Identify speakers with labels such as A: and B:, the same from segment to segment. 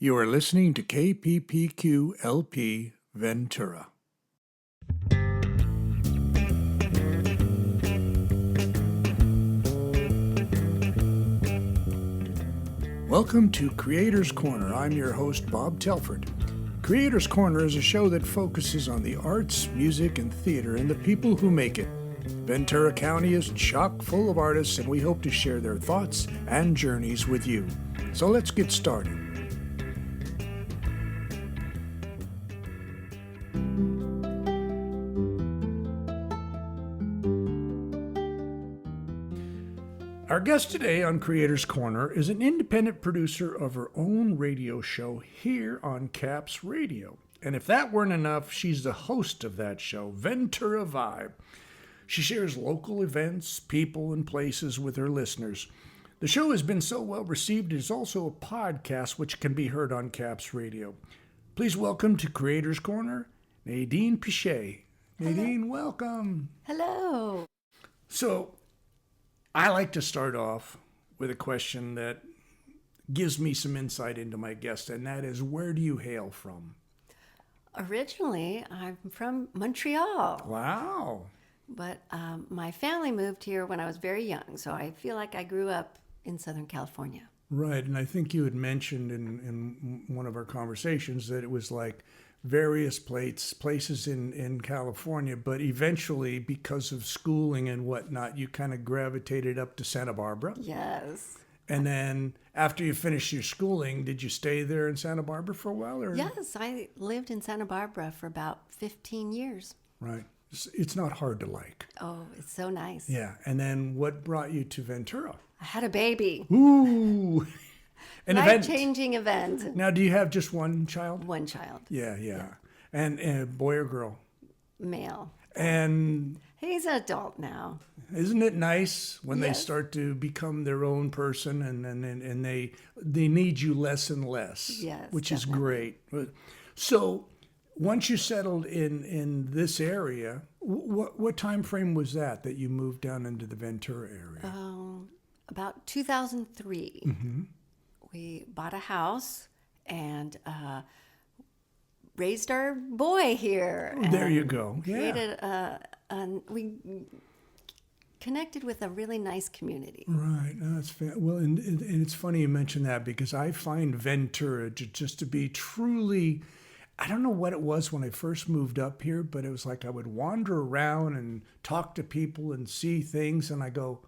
A: You are listening to KPPQ-LP Ventura. Welcome to Creator's Corner. I'm your host, Bob Telford. Creator's Corner is a show that focuses on the arts, music, and theater and the people who make it. Ventura County is chock full of artists, and we hope to share their thoughts and journeys with you. So let's get started. Our guest today on Creator's Corner is an independent producer of her own radio show here on Caps Radio. And if that weren't enough, she's the host of that show, Ventura Vibe. She shares local events, people, and places with her listeners. The show has been so well received, it is also a podcast which can be heard on Caps Radio. Please welcome to Creator's Corner, Nadine Piche. Nadine, welcome.
B: Hello.
A: So, I like to start off with a question that gives me some insight into my guest, and that is, where do you hail from?
B: Originally, I'm from Montreal.
A: Wow.
B: But my family moved here when I was very young, so I feel like I grew up in Southern California.
A: Right, and I think you had mentioned in one of our conversations that it was like various places in California, but eventually, because of schooling and whatnot, you kind of gravitated up to Santa Barbara.
B: Yes.
A: And then after you finished your schooling, did you stay there in Santa Barbara for a while? Or?
B: Yes, I lived in Santa Barbara for about 15 years.
A: Right. It's not hard to like.
B: Oh, it's so nice.
A: Yeah. And then what brought you to Ventura?
B: I had a baby.
A: Ooh. An event.
B: Life-changing event.
A: Now, do you have just one child?
B: One child.
A: Yeah. And boy or girl?
B: Male.
A: And
B: he's an adult now.
A: Isn't it nice when they
B: Yes.
A: start to become their own person and they need you less and less?
B: Yes,
A: which
B: definitely.
A: is great. So once you settled in this area, what time frame was that you moved down into the Ventura area?
B: About 2003.
A: Mm-hmm.
B: We bought a house and raised our boy here.
A: There
B: and
A: you go. Yeah.
B: Created we connected with a really nice community.
A: Right. No, that's fair. Well, and it's funny you mention that because I find Ventura just to be truly, I don't know what it was when I first moved up here, but it was like I would wander around and talk to people and see things, and I go,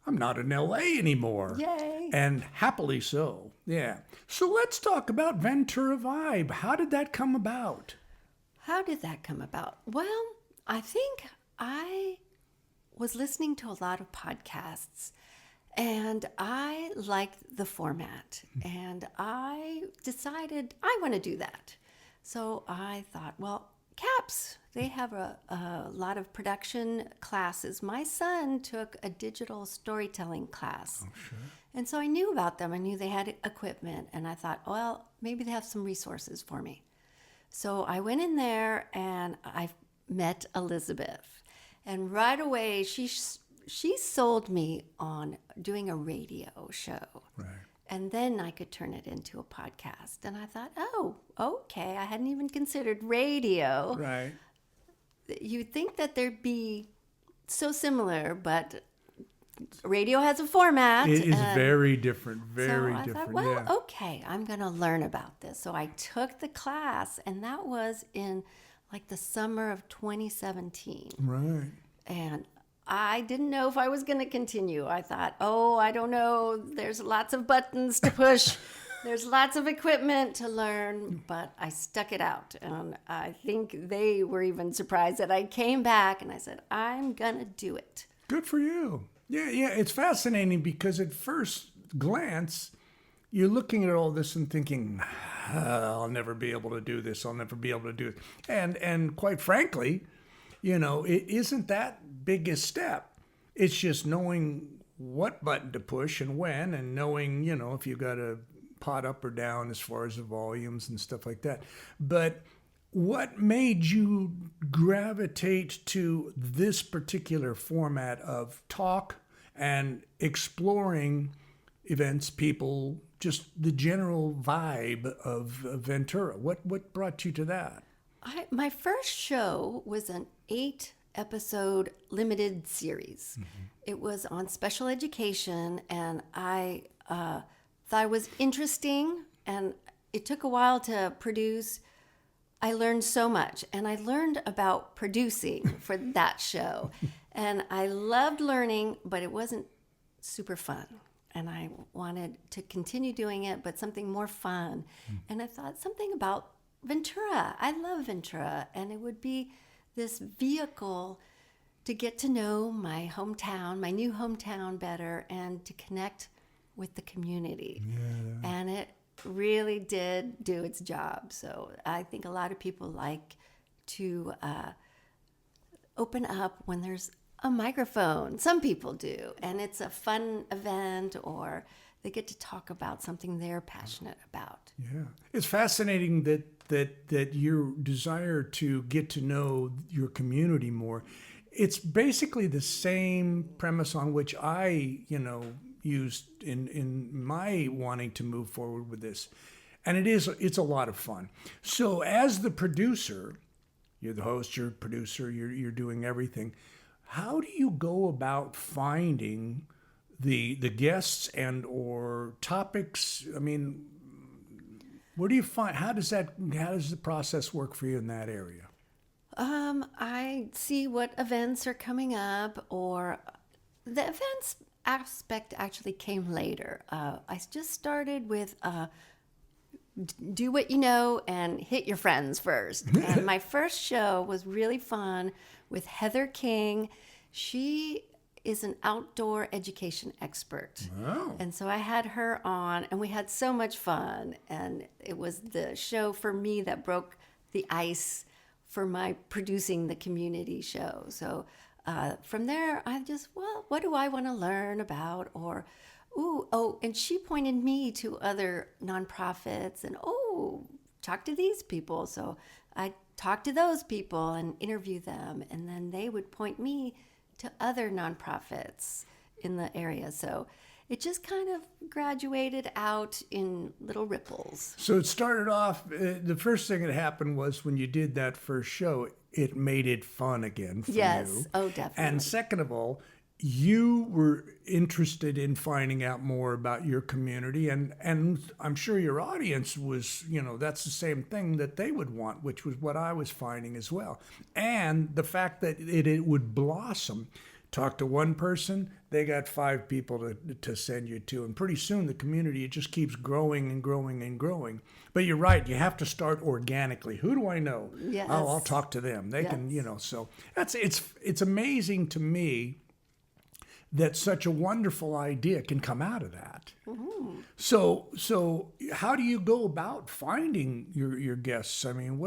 A: I'm not in LA anymore.
B: Yay.
A: And happily so. Yeah. So let's talk about Ventura Vibe. How did that come about?
B: How did that come about? Well, I think I was listening to a lot of podcasts and I liked the format and I decided I want to do that. So I thought, well, Caps, they have a lot of production classes. My son took a digital storytelling class.
A: Oh, sure.
B: And so I knew about them. I knew they had equipment. And I thought, well, maybe they have some resources for me. So I went in there and I met Elizabeth. And right away, she sold me on doing a radio show.
A: Right.
B: And then I could turn it into a podcast. And I thought, oh, okay. I hadn't even considered radio.
A: Right.
B: You'd think that they'd be so similar, but radio has a format.
A: It is very different, very
B: so I
A: different.
B: thought, well,
A: yeah.
B: okay, I'm going to learn about this. So I took the class, and that was in like the summer of 2017.
A: Right.
B: And I didn't know if I was going to continue. I thought, I don't know. There's lots of buttons to push. There's lots of equipment to learn, but I stuck it out. And I think they were even surprised that I came back and I said, I'm going to do it.
A: Good for you. Yeah. It's fascinating because at first glance, you're looking at all this and thinking, I'll never be able to do this. I'll never be able to do it. And quite frankly, it isn't that big a step. It's just knowing what button to push and when, and knowing, if you got to pot up or down as far as the volumes and stuff like that. But what made you gravitate to this particular format of talk and exploring events, people, just the general vibe of Ventura. What brought you to that?
B: My first show was an 8-episode limited series. It was on special education, and I thought it was interesting, and it took a while to produce. I learned so much, and I learned about producing for that show. And I loved learning, but it wasn't super fun. And I wanted to continue doing it, but something more fun. And I thought something about Ventura. I love Ventura, and it would be this vehicle to get to know my hometown, my new hometown better, and to connect with the community.
A: Yeah.
B: And it really did do its job. So I think a lot of people like to open up when there's a microphone. Some people do, and it's a fun event, or they get to talk about something they're passionate about.
A: Yeah, it's fascinating that your desire to get to know your community more. It's basically the same premise on which I, used in my wanting to move forward with this, and it's a lot of fun. So as the producer, you're the host, you're producer, you're doing everything. How do you go about finding the guests and or topics? I mean, where do you find? How does the process work for you in that area?
B: I see what events are coming up, or the events aspect actually came later. I just started with do what you know and hit your friends first. And my first show was really fun with Heather King. She is an outdoor education expert.
A: Wow.
B: And so I had her on, and we had so much fun. And it was the show for me that broke the ice for my producing the community show. So from there, I just, what do I want to learn about? Or, and she pointed me to other nonprofits, and talk to these people. So I talked to those people and interview them, and then they would point me to other nonprofits in the area. So it just kind of graduated out in little ripples.
A: So it started off, the first thing that happened was when you did that first show, it made it fun again for you.
B: Yes, definitely.
A: And second of all, you were interested in finding out more about your community, and I'm sure your audience was, that's the same thing that they would want, which was what I was finding as well. And the fact that it would blossom. Talk to one person, they got 5 people to send you to. And pretty soon the community, it just keeps growing and growing and growing. But you're right, you have to start organically. Who do I know?
B: Yes.
A: Oh, I'll talk to them. They can, so it's amazing to me that such a wonderful idea can come out of that.
B: Mm-hmm.
A: So how do you go about finding your guests? I mean,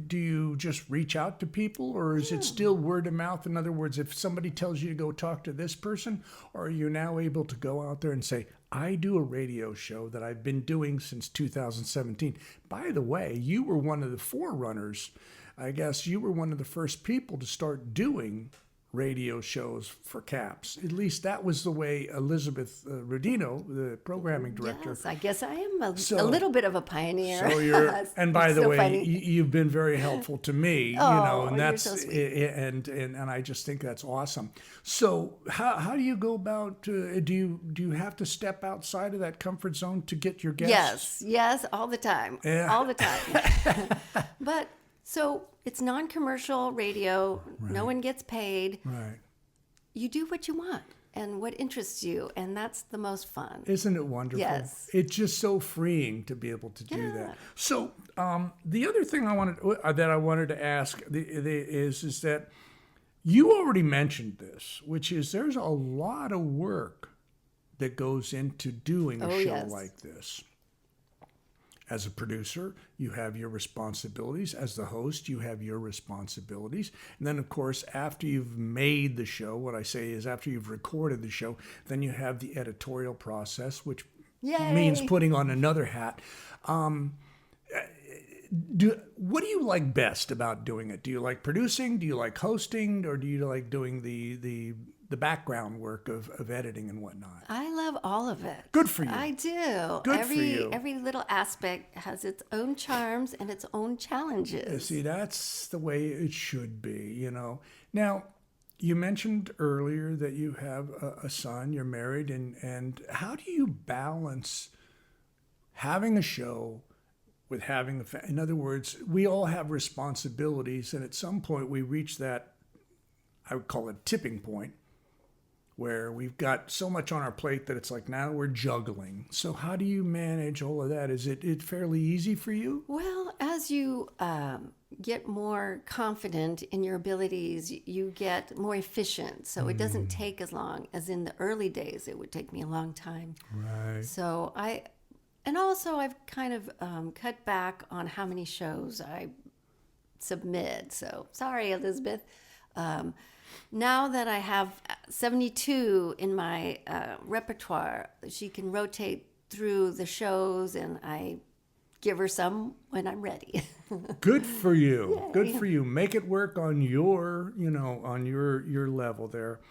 A: do you just reach out to people, or is it still word of mouth? In other words, if somebody tells you to go talk to this person, or are you now able to go out there and say, I do a radio show that I've been doing since 2017. By the way, you were one of the forerunners. I guess you were one of the first people to start doing radio shows for CAPS. At least that was the way Elizabeth Rodino, the programming director.
B: Yes, I guess I am a little bit of a pioneer.
A: So and by the
B: so
A: way, you've been very helpful to me, and that's
B: you're so sweet.
A: and I just think that's awesome. So how do you go about? Do you have to step outside of that comfort zone to get your guests?
B: Yes, all the time,
A: Yeah.
B: all the time. But so it's non-commercial radio.
A: Right.
B: No one gets paid.
A: Right.
B: You do what you want and what interests you, and that's the most fun.
A: Isn't it wonderful?
B: Yes.
A: It's just so freeing to be able to do
B: Yeah.
A: that. So the other thing I wanted to ask is that you already mentioned this, which is there's a lot of work that goes into doing a show
B: yes.
A: like this. As a producer, you have your responsibilities. As the host, you have your responsibilities. And then, of course, after you've made the show, what I say is after you've recorded the show, then you have the editorial process, which
B: Yay.
A: means putting on another hat. What do you like best about doing it? Do you like producing? Do you like hosting? Or do you like doing the the background work of editing and whatnot.
B: I love all of it.
A: Good for you.
B: I do.
A: Good for you.
B: Every little aspect has its own charms and its own challenges.
A: See, that's the way it should be, you know. Now, you mentioned earlier that you have a son, you're married, and how do you balance having a show with having in other words, we all have responsibilities, and at some point we reach that, I would call it tipping point, where we've got so much on our plate that it's like now we're juggling. So how do you manage all of that? Is it fairly easy for you?
B: Well, as you get more confident in your abilities, you get more efficient. So it doesn't take as long as in the early days. It would take me a long time.
A: Right.
B: So I've kind of cut back on how many shows I submit. So sorry, Elizabeth. Now that I have 72 in my repertoire, she can rotate through the shows, and I give her some when I'm ready.
A: Good for you.
B: Yay.
A: Good for you. Make it work on your, on your level there.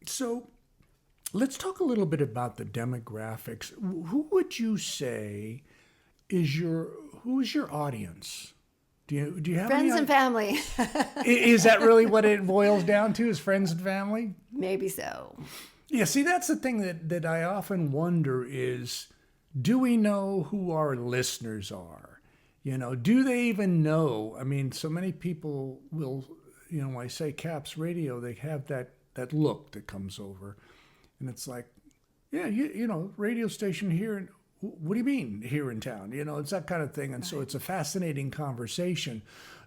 A: So let's talk a little bit about the demographics. Who would you say who's your audience? Do you have
B: Friends and family.
A: Is that really what it boils down to, is friends and family?
B: Maybe so.
A: Yeah, see, that's the thing that I often wonder is, do we know who our listeners are? Do they even know? I mean, so many people will, when I say Caps Radio, they have that look that comes over. And it's like, yeah, radio station here. What do you mean here in town? It's that kind of thing. And so it's a fascinating conversation.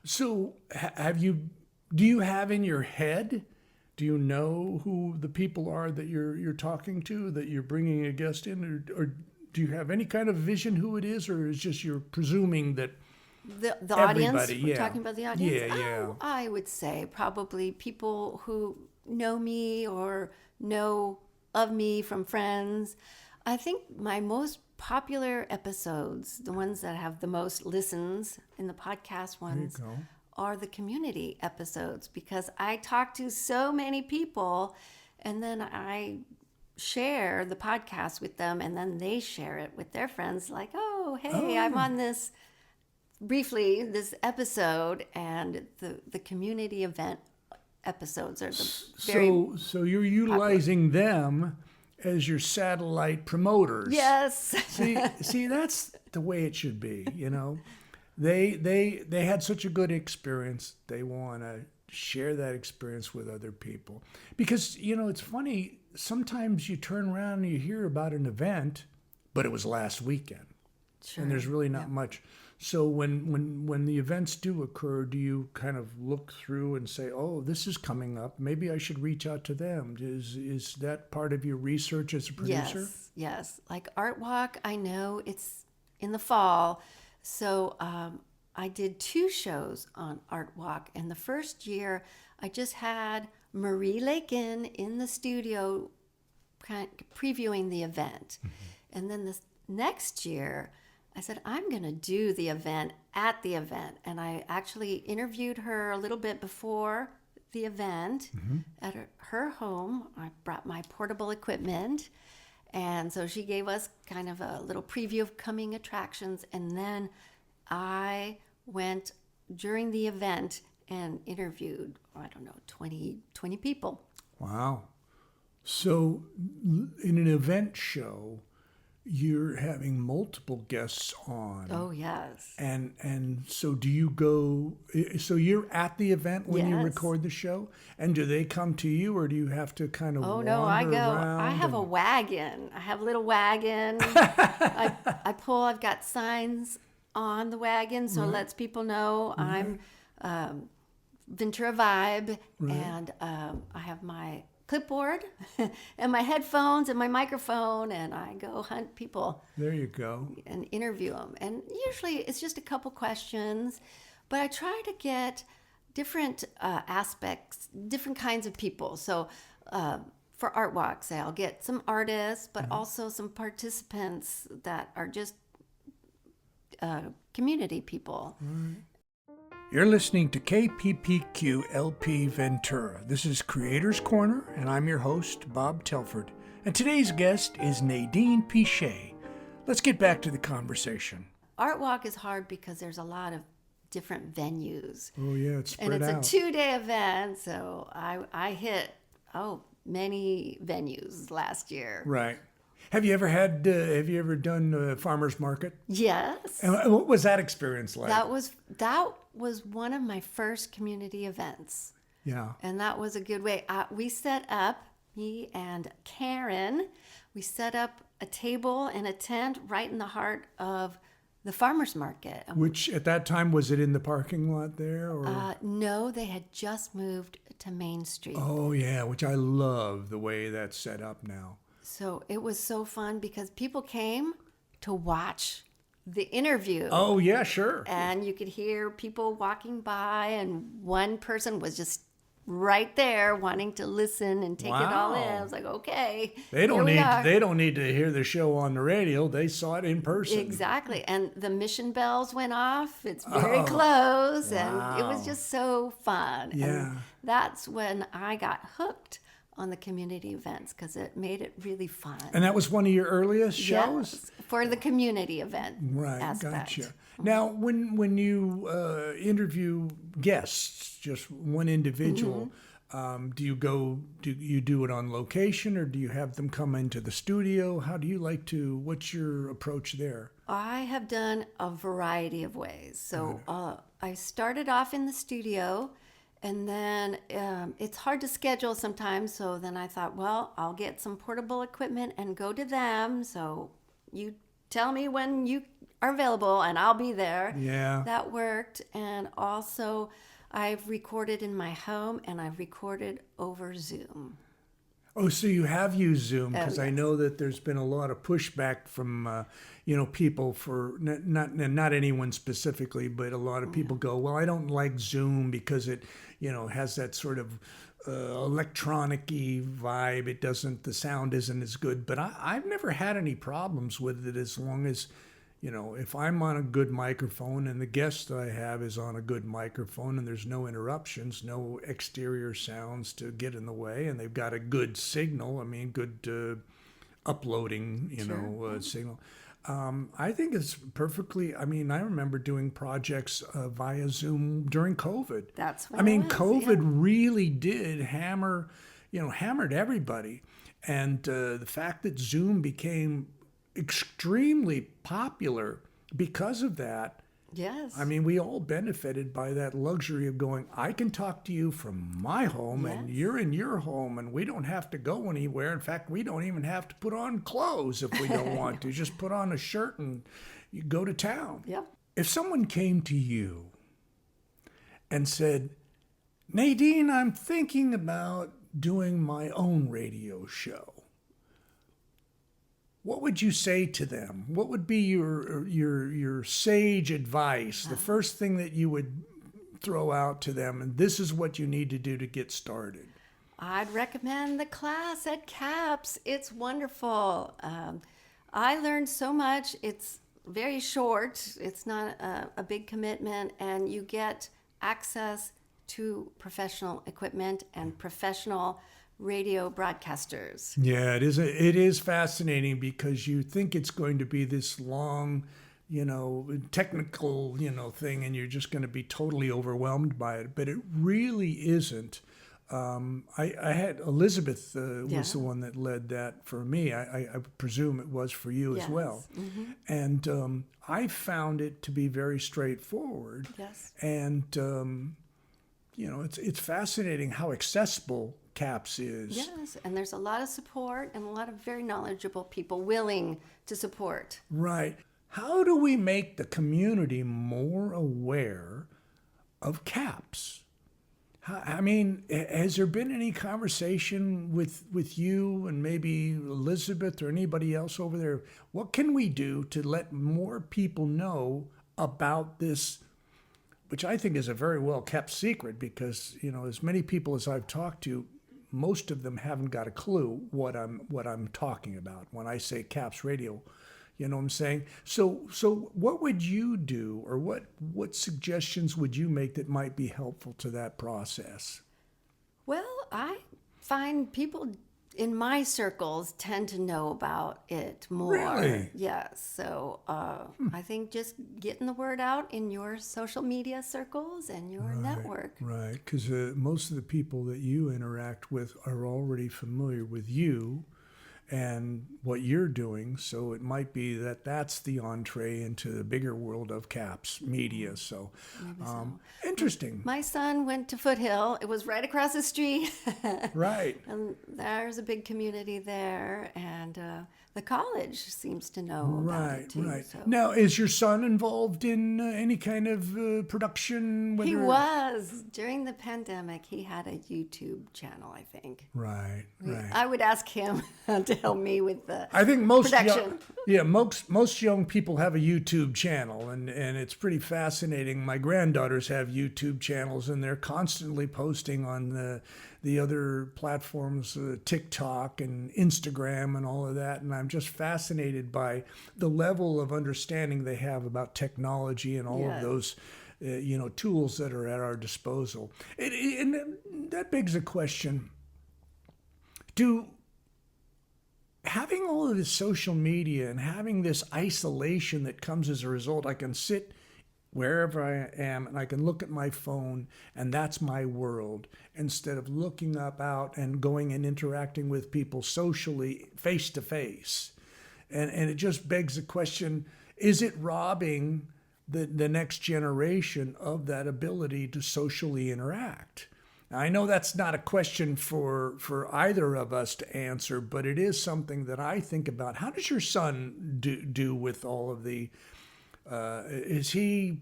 A: So do you have in your head, do you know who the people are that you're talking to, that you're bringing a guest in? Or do you have any kind of vision who it is? Or is just you're presuming that
B: the audience?
A: Yeah.
B: We're talking about the audience?
A: Yeah.
B: Oh, I would say probably people who know me or know of me from friends. I think my most popular episodes, the ones that have the most listens in the podcast ones, are the community episodes, because I talk to so many people, and then I share the podcast with them, and then they share it with their friends, like, oh, hey, I'm on this episode. And the community event episodes are the very
A: so you're utilizing them as your satellite promoters.
B: Yes.
A: see, that's the way it should be. They had such a good experience. They want to share that experience with other people, because it's funny. Sometimes you turn around and you hear about an event, but it was last weekend, and there's really not much. So when the events do occur, do you kind of look through and say, oh, this is coming up, maybe I should reach out to them? Is that part of your research as a producer?
B: Yes. Like Art Walk, I know it's in the fall. So I did 2 shows on Art Walk. And the first year, I just had Marie Lakin in the studio kind of previewing the event. Mm-hmm. And then the next year, I said, I'm going to do the event at the event. And I actually interviewed her a little bit before the event at her home. I brought my portable equipment. And so she gave us kind of a little preview of coming attractions. And then I went during the event and interviewed, 20 people.
A: Wow. So in an event show, you're having multiple guests on.
B: Oh, yes.
A: And so do you go, so you're at the event when you record the show? And do they come to you, or do you have to kind of wander around?
B: I have a wagon. I have a little wagon. I've got signs on the wagon, so it lets people know I'm Ventura Vibe. And I have my clipboard and my headphones and my microphone, and I go hunt people.
A: There you go.
B: And interview them. And usually it's just a couple questions, but I try to get different aspects, different kinds of people. So for Art Walk, say I'll get some artists, but also some participants that are just community people.
A: You're listening to KPPQ LP Ventura. This is Creator's Corner, and I'm your host, Bob Telford. And today's guest is Nadine Piché. Let's get back to the conversation.
B: Art Walk is hard because there's a lot of different venues.
A: Oh, yeah, it's spread
B: and it's
A: out.
B: a 2-day event, so I hit, many venues last year.
A: Right. Have you ever done farmer's market?
B: Yes.
A: And what was that experience like?
B: That was one of my first community events.
A: Yeah.
B: And that was a good way. We set up, me and Karen, we set up a table and a tent right in the heart of the farmer's market.
A: Which at that time, was it in the parking lot there? Or?
B: No, they had just moved to Main Street.
A: Oh, yeah, which I love the way that's set up now.
B: So it was so fun because people came to watch the interview.
A: Oh, yeah, sure.
B: And you could hear people walking by, and one person was just right there wanting to listen and take it all in. I was like, okay.
A: They don't need to hear the show on the radio. They saw it in person.
B: Exactly. And the mission bells went off. It's very close.
A: Wow.
B: And it was just so fun.
A: Yeah.
B: And that's when I got hooked on the community events because it made it really fun.
A: And that was one of your earliest shows?
B: Yes, for the community event aspect.
A: Gotcha. Now, when you interview guests, just one individual, do you do it on location, or do you have them come into the studio? What's your approach there?
B: I have done a variety of ways. So I started off in the studio, and then it's hard to schedule sometimes. So then I thought, well, I'll get some portable equipment and go to them. So you tell me when you are available and I'll be there.
A: Yeah.
B: That worked. And also I've recorded in my home and I've recorded over Zoom.
A: Oh, so you have used Zoom, because I
B: yes.
A: know that there's been a lot of pushback from people for not anyone specifically, but a lot of people go, well, I don't like Zoom because it has that sort of electronic-y vibe. The sound isn't as good. But I've never had any problems with it, as long as if I'm on a good microphone and the guest that I have is on a good microphone and there's no interruptions, no exterior sounds to get in the way, and they've got a good signal, good uploading, signal. I think it's perfectly, I remember doing projects via Zoom during COVID.
B: That's what
A: COVID really did hammered everybody. And the fact that Zoom became extremely popular because of that.
B: Yes.
A: We all benefited by that luxury of going, I can talk to you from my home and you're in your home, and we don't have to go anywhere. In fact, we don't even have to put on clothes if we don't want to. Just put on a shirt and you go to town.
B: Yep.
A: If someone came to you and said, Nadine, I'm thinking about doing my own radio show, what would you say to them? What would be your sage advice? The first thing that you would throw out to them, and this is what you need to do to get started.
B: I'd recommend the class at CAPS. It's wonderful. I learned so much. It's very short. It's not a big commitment, and you get access to professional equipment and professional radio broadcasters.
A: Yeah, it is fascinating, because you think it's going to be this long, technical, thing, and you're just going to be totally overwhelmed by it. But it really isn't. I had Elizabeth was the one that led that for me. I presume it was for you as well.
B: Mm-hmm.
A: And I found it to be very straightforward.
B: Yes.
A: And it's fascinating how accessible CAPS is.
B: Yes, and there's a lot of support and a lot of very knowledgeable people willing to support.
A: Right. How do we make the community more aware of CAPS? Has there been any conversation with you and maybe Elizabeth or anybody else over there? What can we do to let more people know about this, which I think is a very well kept secret, because, as many people as I've talked to, most of them haven't got a clue what I'm talking about when I say CAPS radio. You know what I'm saying? So what would you do, or what suggestions would you make that might be helpful to that process?
B: Well, I find people in my circles tend to know about it more.
A: Really?
B: Yes. So I think just getting the word out in your social media circles and your network.
A: Right, because most of the people that you interact with are already familiar with you and what you're doing, so it might be that that's the entree into the bigger world of CAPS media. So,
B: Maybe so.
A: interesting.
B: My son went to Foothill. It was right across the street.
A: Right.
B: And there's a big community there. And the college seems to know about
A: Right,
B: it too.
A: right.
B: So.
A: Now, is your son involved in any kind of production?
B: He was. During the pandemic, he had a YouTube channel, I think.
A: Right, right.
B: I would ask him to help me with the
A: I think most
B: production.
A: most young people have a YouTube channel, and it's pretty fascinating. My granddaughters have YouTube channels, and they're constantly posting on the other platforms, TikTok and Instagram and all of that. And I'm just fascinated by the level of understanding they have about technology and all of those tools that are at our disposal. And that begs a question: having all of this social media and having this isolation that comes as a result, I can sit wherever I am and I can look at my phone and that's my world, instead of looking out and going and interacting with people socially face to face. And it just begs the question, is it robbing the next generation of that ability to socially interact? Now, I know that's not a question for either of us to answer, but it is something that I think about. How does your son do with all of the? Is he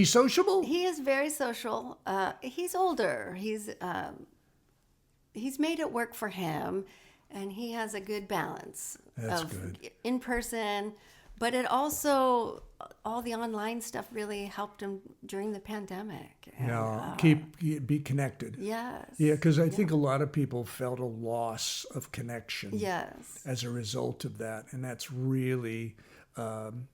A: sociable?
B: He is very social. He's older. He's made it work for him, and he has a good balance of
A: good.
B: In person. But it also, all the online stuff really helped him during the pandemic. And,
A: Be connected.
B: Yes.
A: Yeah, because I think a lot of people felt a loss of connection.
B: Yes.
A: As a result of that, and that's really.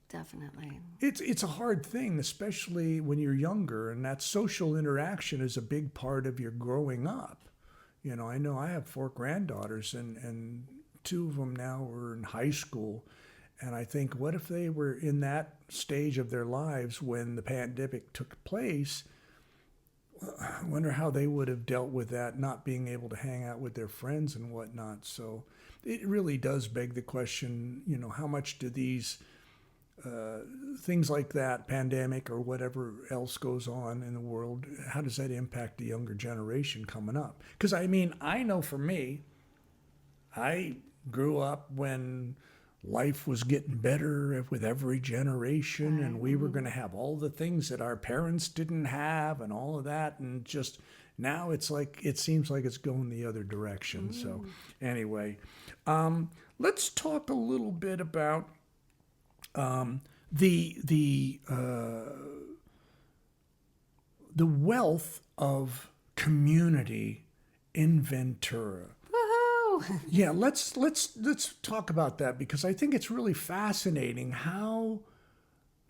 B: Definitely.
A: It's a hard thing, especially when you're younger, and that social interaction is a big part of your growing up. I know I have 4 granddaughters, and 2 of them now are in high school. And I think, what if they were in that stage of their lives when the pandemic took place? I wonder how they would have dealt with that, not being able to hang out with their friends and whatnot. So it really does beg the question, how much do these things like that, pandemic or whatever else goes on in the world, how does that impact the younger generation coming up? Because, I know for me, I grew up when life was getting better with every generation, and we were going to have all the things that our parents didn't have and all of that, and just now it seems like it's going the other direction. So anyway, let's talk a little bit about the wealth of community in Ventura. Yeah, let's talk about that, because I think it's really fascinating how,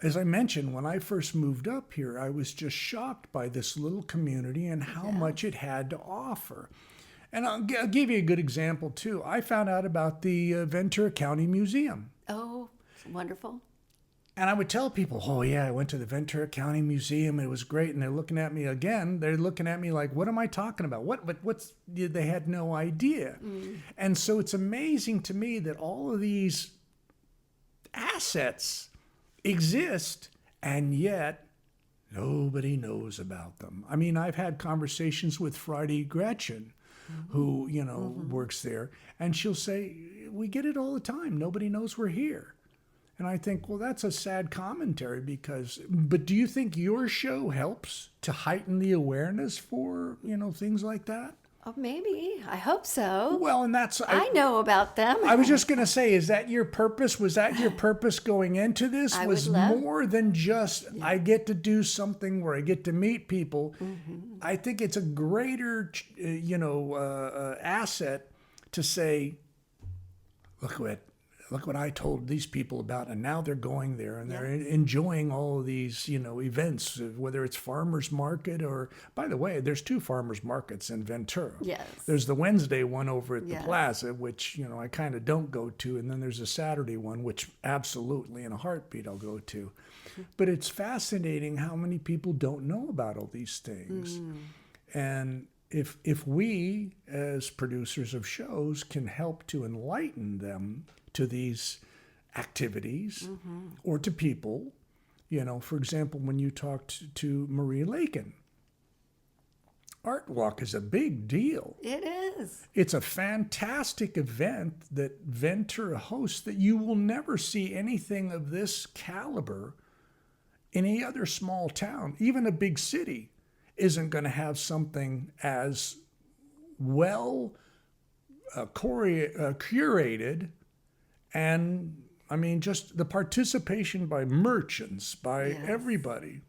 A: as I mentioned, when I first moved up here, I was just shocked by this little community and how much it had to offer. And I'll give you a good example too. I found out about the Ventura County Museum.
B: Oh, wonderful.
A: And I would tell people, oh yeah, I went to the Ventura County Museum. It was great. And they're looking at me again. They're looking at me like, what am I talking about? What's, they had no idea. And so it's amazing to me that all of these assets exist, and yet nobody knows about them. I've had conversations with Friday Gretchen, who, works there, and she'll say, we get it all the time. Nobody knows we're here. And I think, well, that's a sad commentary, but do you think your show helps to heighten the awareness for, things like that?
B: Oh, maybe. I hope so.
A: Well, and
B: I know about them.
A: I was just going to say, is that your purpose? Was that your purpose going into this?
B: I
A: was
B: would love-
A: more than just, I get to do something where I get to meet people. I think it's a greater, asset to say, look what look what I told these people about, and now they're going there and they're enjoying all of these, events, whether it's farmers market or, by the way, there's 2 farmers markets in Ventura.
B: Yes.
A: There's the Wednesday one over at the
B: Yes.
A: plaza, which, I kind of don't go to. And then there's a Saturday one, which absolutely in a heartbeat I'll go to. But it's fascinating how many people don't know about all these things. And if we, as producers of shows, can help to enlighten them to these activities or to people, for example, when you talked to Marie Lakin, Art Walk is a big deal.
B: It is.
A: It's a fantastic event that Ventura hosts that you will never see anything of this caliber in any other small town. Even a big city isn't going to have something as well curated, and just the participation by merchants, by everybody.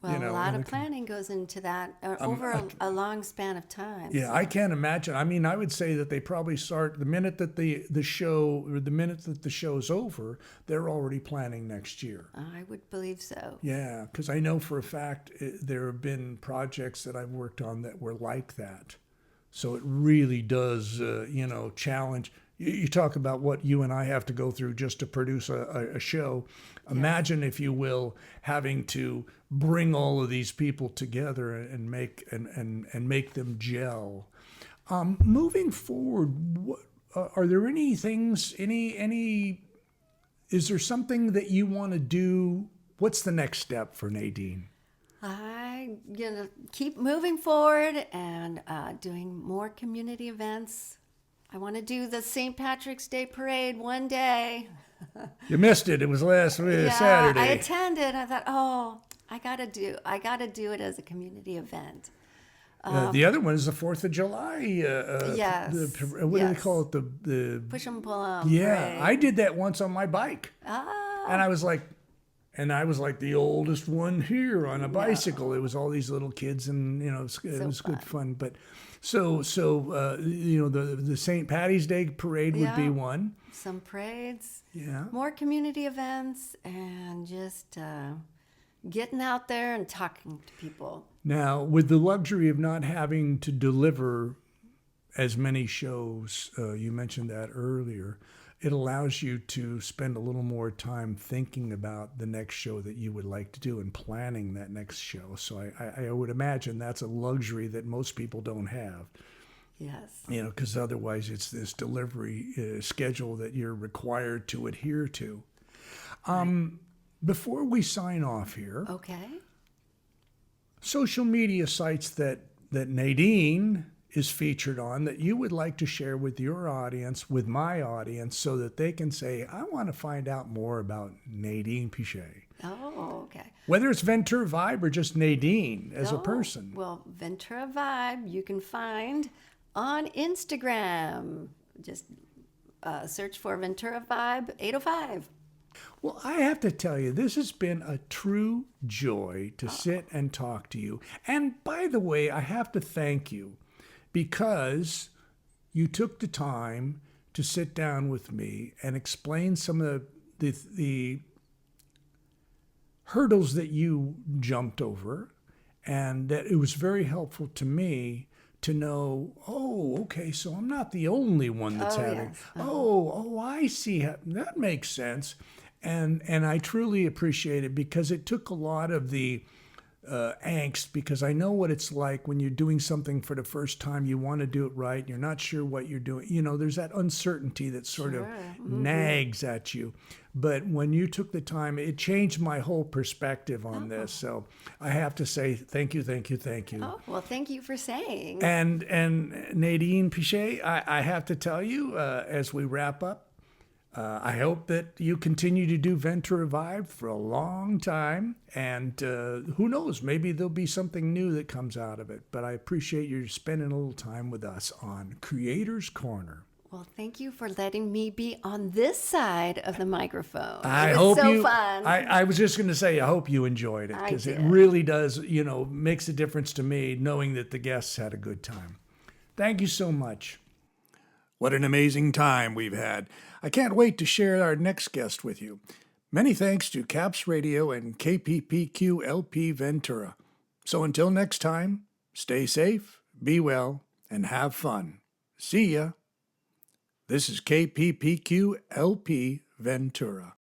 B: Well, a lot of planning goes into that over a long span of time.
A: Yeah, I can't imagine. I would say that they probably start the minute that the show's over, they're already planning next year.
B: I would believe so.
A: Yeah, because I know for a fact there have been projects that I've worked on that were like that. So it really does, challenge. You talk about what you and I have to go through just to produce a show. Imagine, if you will, having to bring all of these people together and make them gel. Moving forward, are there any things? Is there something that you want to do? What's the next step for Nadine?
B: I'm gonna keep moving forward and doing more community events. I want to do the St. Patrick's Day Parade one day.
A: You missed it. It was last Saturday.
B: I attended. I thought, I gotta do it as a community event.
A: The other one is the 4th of July.
B: Yes.
A: What do they call it? The
B: Push 'em, pull 'em.
A: Yeah,
B: parade.
A: I did that once on my bike,
B: Ah,
A: and I was like the oldest one here on a bicycle. It was all these little kids, and it was good fun. But so the St. Patty's Day parade would be one.
B: some parades.
A: Yeah.
B: More community events, and just getting out there and talking to people.
A: Now, with the luxury of not having to deliver as many shows, you mentioned that earlier, it allows you to spend a little more time thinking about the next show that you would like to do and planning that next show. So I would imagine that's a luxury that most people don't have.
B: Yes.
A: Because otherwise it's this delivery schedule that you're required to adhere to. Before we sign off here,
B: Okay.
A: social media sites that Nadine is featured on that you would like to share with your audience, with my audience, so that they can say, I want to find out more about Nadine Piché.
B: Oh, okay.
A: Whether it's Ventura Vibe or just Nadine as a person.
B: Well, Ventura Vibe you can find on Instagram. Just search for Ventura Vibe 805.
A: Well, I have to tell you, this has been a true joy to sit and talk to you. And by the way, I have to thank you because you took the time to sit down with me and explain some of the hurdles that you jumped over, and that it was very helpful to me to know, okay, so I'm not the only one that's having,
B: yes.
A: I see, that makes sense. And I truly appreciate it because it took a lot of the angst, because I know what it's like when you're doing something for the first time. You want to do it right. You're not sure what you're doing. There's that uncertainty that sort of nags at you. But when you took the time, it changed my whole perspective on this. So I have to say thank you.
B: Oh, well, thank you for saying.
A: And Nadine Piché, I have to tell you, as we wrap up, I hope that you continue to do Ventura Vibe for a long time. And who knows, maybe there'll be something new that comes out of it. But I appreciate you spending a little time with us on Creator's Corner.
B: Well, thank you for letting me be on this side of the microphone.
A: I
B: It was
A: hope
B: so
A: you.
B: fun.
A: I was just going to say, I hope you enjoyed it,
B: I
A: because it
B: did.
A: really does, makes a difference to me knowing that the guests had a good time. Thank you so much. What an amazing time we've had. I can't wait to share our next guest with you. Many thanks to Caps Radio and KPPQ LP Ventura. So until next time, stay safe, be well, and have fun. See ya. This is KPPQ LP Ventura.